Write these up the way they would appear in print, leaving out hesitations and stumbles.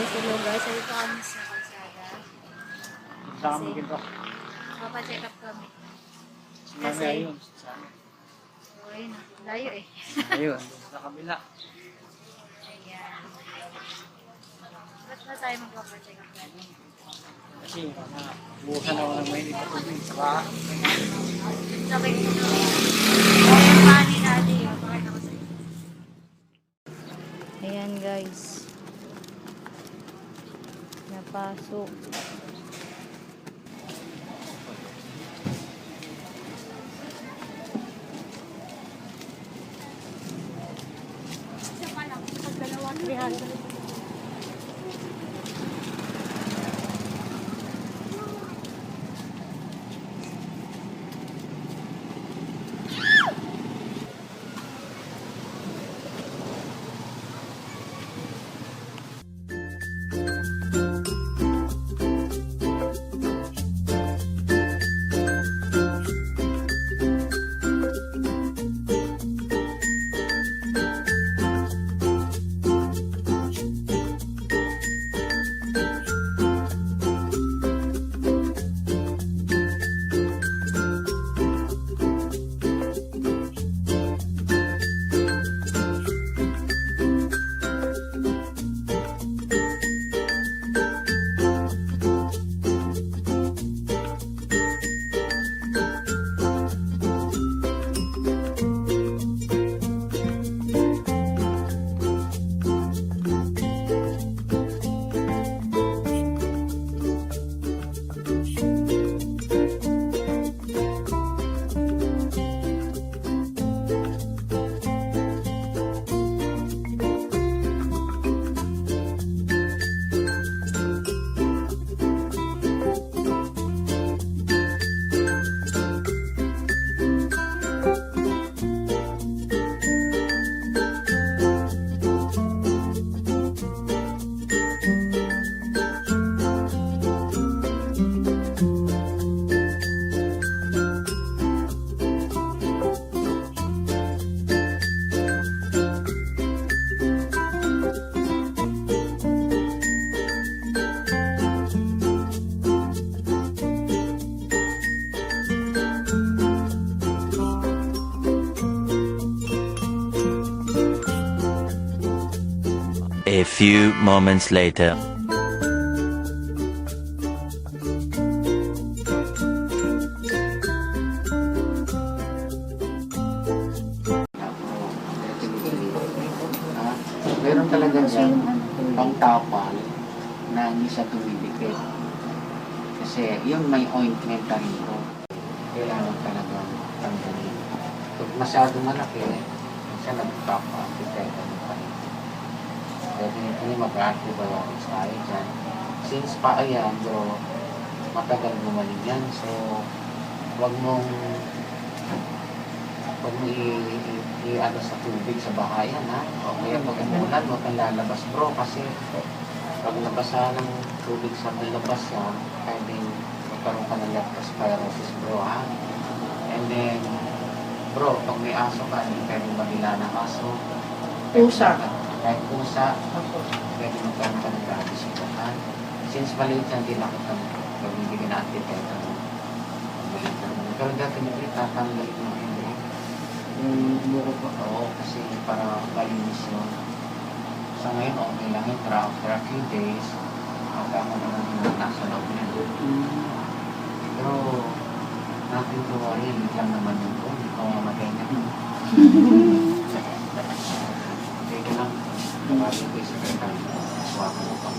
Hello guys, dito kami sa kalsada. Saan mo ginto? Magpacheckup kami. Kasi ayun. So, ayun. Layo eh. Ayun, sa kabila. Ayan. Ba't na tayo magpapacheckup natin? Kasi buhusan ako ng Maiinit na tubig. Saka, Sabay ko na. Kaya paani natin yun. Bakit ako sa'yo? Ayan guys. Napasok. Isa pa lang. Pagdalawa 300. A few moments later. meron talaga siyang pangtapal na hindi siya tumidikit. Kasi yung may ointment na rin ko, kailangan talaga tanggalin. Pag masyado malaki, siya nagpapakita ng palit. Definitely mag-antibiotics tayo dyan. Since pa ayan, bro, matagal gumaling yan. So, wag mong i-ano sa tubig sa bahayan, ha? O kaya pag umulan, huwag kang lalabas, bro, kasi pag nabasa ng tubig sa labas yan, pwedeng magkaroon ka ng leptospirosis, bro, ha? And then, bro, pag may aso ka, hindi pwedeng magila ng aso. Pusa. Kahit pusa, pwede magkaroon ka ng rabies, ha? Since maliit yan, hindi na kita magbibigyan na antitetanus. Pero definitely, tatanggalin mo hindi. Yung buko pa, oo, kasi para malinis yun. Sa ngayon, okay lang yun, pero after a few days, magkama naman yung nasa loob niya. Pero, natin to worry, hindi lang naman yun po, hindi ko mamatay niya. Teka lang, nabali ko yung sakita, swako mo pa.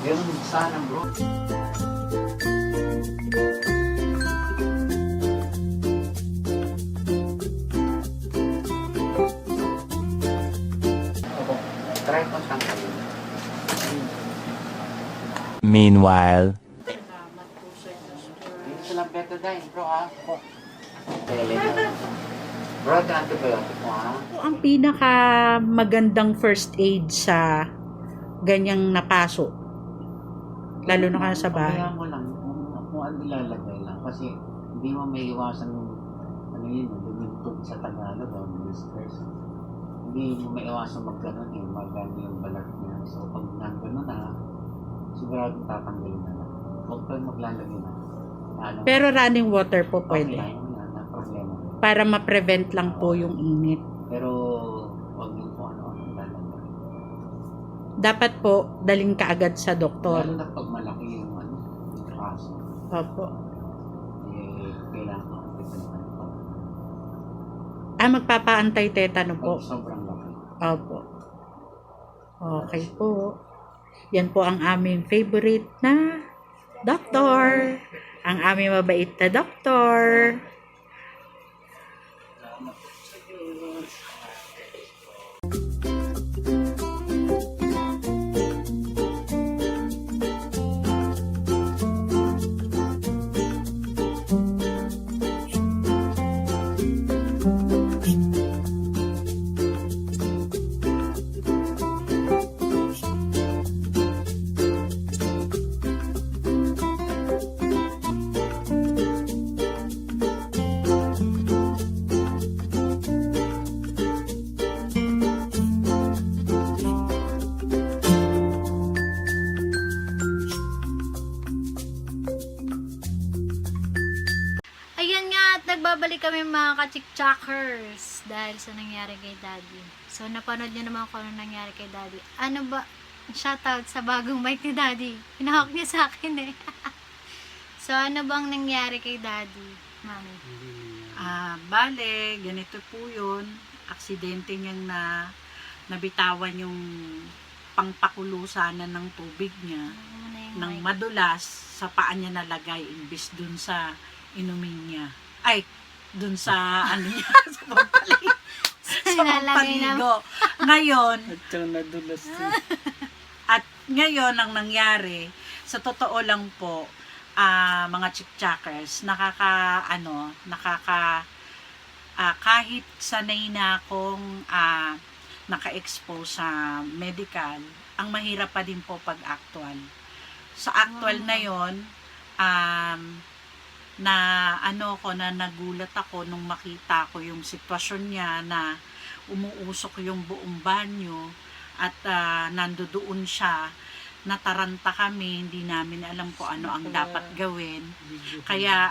Ganun sana, bro. Meanwhile, Dito sila betadine, bro, ha? Bro, ito antibiotic mo, ha? Ang pinaka magandang first aid sa ganyang napaso, lalo na kaya sa bahay. Kaya mo lang, kung ano ilalagay lang. Kasi hindi mo may iwasan yung, ano yun, lumintog sa Tagalog, o stress. hindi mo maiwasan mag-ganon eh, mag-ano yung balat niya. So pag nang-ganon na, sigurado tatanggalin na lang. Huwag pa maglalagay na. Pero running water po pwede. Okay, na problema. Para ma-prevent lang po yung init. Pero huwag yung kung ano-ano lalagay. Dapat po, daling kaagad sa doktor. Lalo na pag malaki yung ano, yung kaso. Opo. Kailangan ko Magpapaantay tetano po. sobrang laki. Opo. Okay po. Yan po ang aming favorite na doktor. Ang aming mabait na doktor. Ayan nga, at nagbabalik kami mga ka-chick-chackers dahil sa nangyari kay Daddy. So, napanood nyo naman kung ano nangyari kay Daddy. Ano ba? Shoutout sa bagong mic ni Daddy. Pinahawak niya sa akin eh. So, ano bang nangyari kay Daddy, Mami? Bale, ganito po yun. Aksidente niyang nabitawan yung pangpakulusanan ng tubig niya. Ano na yung Nang mic? madulas, sa paa niya nalagay imbis dun sa inumin niya. Ay, dun sa ano niya, sa pampaligo. Sa Nilalagay na- pampaligo. Ngayon, At saka nadulas din. at ngayon ang nangyari, sa totoo lang po, mga chick-chackers, kahit sanay na akong naka-expose sa medical, ang mahirap pa din po pag actual. Sa actual na yon, na nagulat ako nung makita ko yung sitwasyon niya na umuusok yung buong banyo at nandoon siya, nataranta kami, hindi namin alam kung ano ang dapat gawin. Kaya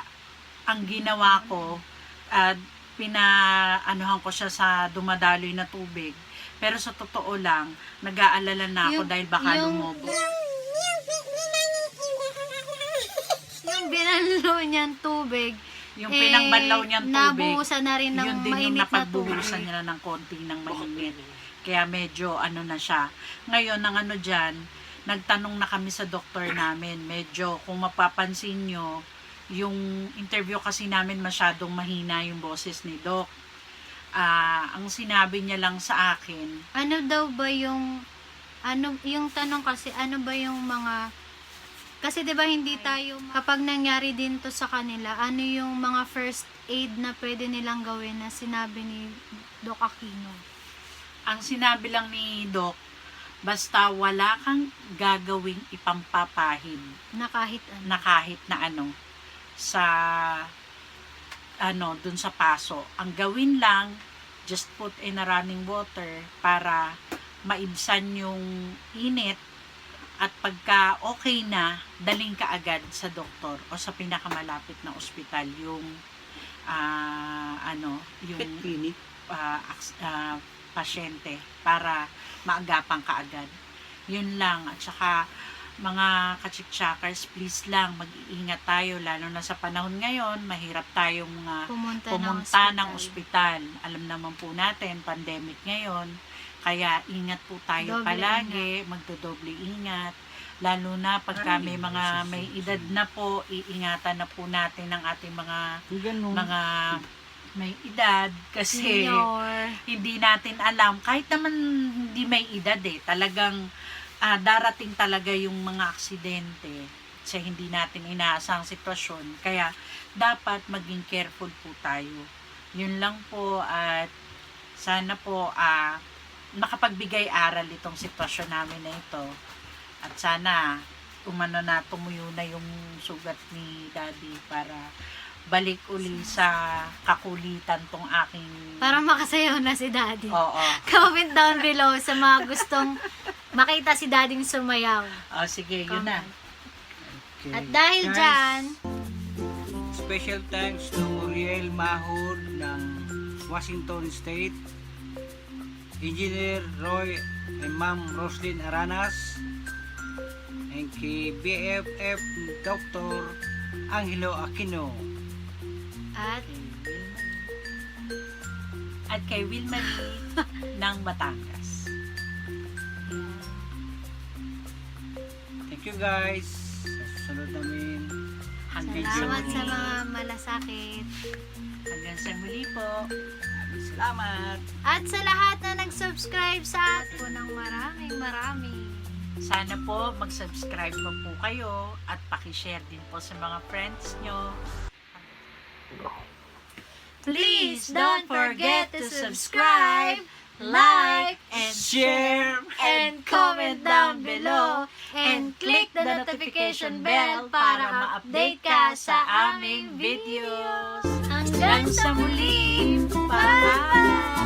ang ginawa ko, pinaanuhan ko siya sa dumadaloy na tubig. Pero sa totoo lang, nag-aalala na ako dahil baka lumobo. Yung binalo niyang tubig, Yung pinangbanlaw niyang tubig, nabuhusan na rin ng yun din yung mainit na napagbuhusan tubig. niya na ng konti ng mainit. Kaya medyo na siya. Ngayon, ang dyan, nagtanong na kami sa doktor namin. Medyo, kung mapapansin nyo, yung interview kasi namin masyadong mahina yung boses ni Doc. Ang sinabi niya lang sa akin, Ano daw ba yung yung tanong kasi, ano ba yung mga, kasi 'di ba hindi tayo, kapag nangyari din to sa kanila, ano yung mga first aid na pwede nilang gawin na sinabi ni Doc Aquino? ang sinabi lang ni Doc, basta wala kang gagawing ipampapahid Na kahit ano. na kahit na sa dun sa paso. Ang gawin lang, just put in a running water para maibsan yung init, at pagka okay na, daling ka agad sa doktor o sa pinakamalapit na ospital, yung Pet clinic. pasyente, para maagapang ka agad. Yun lang. At saka mga ka-chick-chackers, please lang, mag-iingat tayo, lalo na sa panahon ngayon, mahirap tayong pumunta ng ospital. Alam naman po natin, pandemic ngayon, kaya ingat po tayo Doble palagi, magdodoble ingat. Lalo na pagka may mga may edad na po, iingatan na po natin ang ating mga Ganun. may edad, kasi Senior. hindi natin alam, kahit naman hindi may edad talagang darating talaga yung mga aksidente sa hindi natin inaasang sitwasyon. Kaya dapat maging careful po tayo. Yun lang po, at sana po makapagbigay aral itong sitwasyon namin na ito. At sana tumuyo na yung sugat ni Daddy para balik uli sa kakulitan tong aking... Para makasayaw na si Daddy. Oo. Comment down below sa mga gustong makita si Daddy sumayaw. Sige, yun na. Okay. At dahil Guys, dyan, special thanks to Muriel Mahod ng Washington State, Engineer Roy and Ma'am Roslyn Aranas, and kay BFF Dr. Angelo Aquino. at Kay Wilma Lee ng Batangas. Thank you guys. Sa susunod namin. Hanggang sa salamat muli. sa mga malasakit. Hanggang sa muli po. Maraming salamat. At sa lahat na nag-subscribe sa atin po ng maraming. Sana po mag-subscribe pa po kayo at pakishare din po sa mga friends nyo. Please don't forget to subscribe, like, and Share and comment down below, and click the notification bell para ma-update ka sa aming videos. Hanggang sa muli! Bye!